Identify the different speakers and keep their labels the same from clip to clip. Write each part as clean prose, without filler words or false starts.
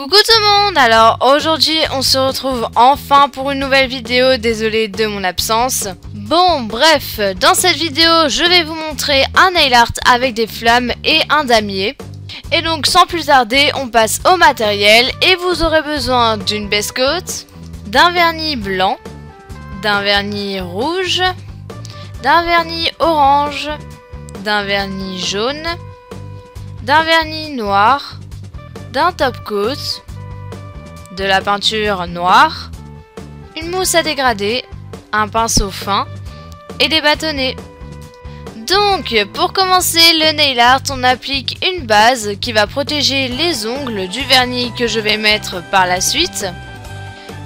Speaker 1: Coucou tout le monde. Alors aujourd'hui on se retrouve enfin pour une nouvelle vidéo, désolé de mon absence. Bon bref, dans cette vidéo je vais vous montrer un nail art avec des flammes et un damier. Et donc sans plus tarder on passe au matériel et vous aurez besoin d'une base coat, d'un vernis blanc, d'un vernis rouge, d'un vernis orange, d'un vernis jaune, d'un vernis noir, d'un top coat, de la peinture noire, une mousse à dégrader, un pinceau fin et des bâtonnets. Donc pour commencer le nail art, on applique une base qui va protéger les ongles du vernis que je vais mettre par la suite.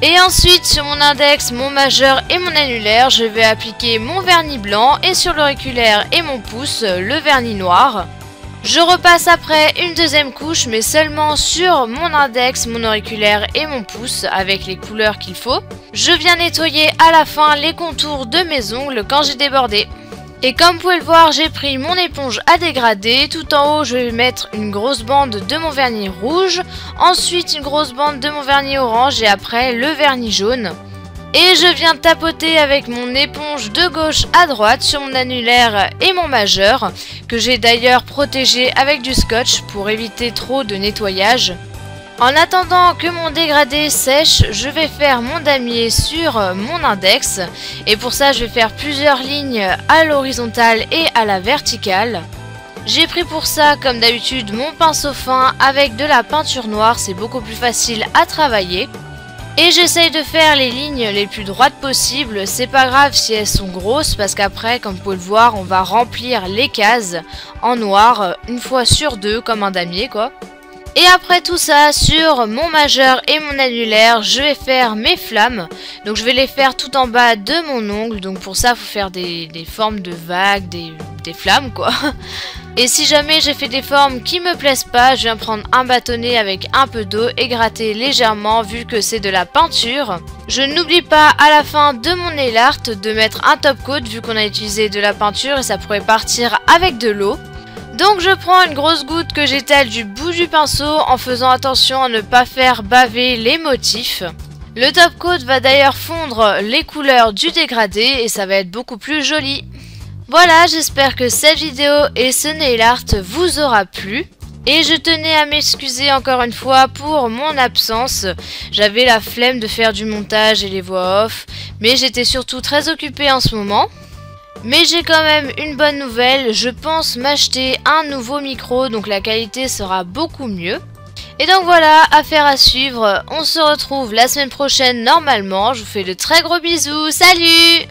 Speaker 1: Et ensuite sur mon index, mon majeur et mon annulaire, je vais appliquer mon vernis blanc et sur l'auriculaire et mon pouce le vernis noir. Je repasse après une deuxième couche mais seulement sur mon index, mon auriculaire et mon pouce avec les couleurs qu'il faut. Je viens nettoyer à la fin les contours de mes ongles quand j'ai débordé. Et comme vous pouvez le voir, j'ai pris mon éponge à dégrader. Tout en haut, je vais mettre une grosse bande de mon vernis rouge, ensuite une grosse bande de mon vernis orange et après le vernis jaune. Et je viens tapoter avec mon éponge de gauche à droite sur mon annulaire et mon majeur, que j'ai d'ailleurs protégé avec du scotch pour éviter trop de nettoyage. En attendant que mon dégradé sèche, je vais faire mon damier sur mon index. Et pour ça, je vais faire plusieurs lignes à l'horizontale et à la verticale. J'ai pris pour ça, comme d'habitude, mon pinceau fin avec de la peinture noire, c'est beaucoup plus facile à travailler. Et j'essaye de faire les lignes les plus droites possibles, c'est pas grave si elles sont grosses parce qu'après, comme vous pouvez le voir, on va remplir les cases en noir une fois sur deux comme un damier quoi. Et après tout ça, sur mon majeur et mon annulaire, je vais faire mes flammes. Donc je vais les faire tout en bas de mon ongle, donc pour ça il faut faire des formes de vagues, des flammes quoi. Et si jamais j'ai fait des formes qui me plaisent pas, je viens prendre un bâtonnet avec un peu d'eau et gratter légèrement vu que c'est de la peinture. Je n'oublie pas à la fin de mon nail art de mettre un top coat vu qu'on a utilisé de la peinture et ça pourrait partir avec de l'eau. Donc je prends une grosse goutte que j'étale du bout du pinceau en faisant attention à ne pas faire baver les motifs. Le top coat va d'ailleurs fondre les couleurs du dégradé et ça va être beaucoup plus joli. Voilà, j'espère que cette vidéo et ce nail art vous aura plu. Et je tenais à m'excuser encore une fois pour mon absence. J'avais la flemme de faire du montage et les voix off, mais j'étais surtout très occupée en ce moment. Mais j'ai quand même une bonne nouvelle, je pense m'acheter un nouveau micro, donc la qualité sera beaucoup mieux. Et donc voilà, affaire à suivre, on se retrouve la semaine prochaine normalement, je vous fais de très gros bisous, salut!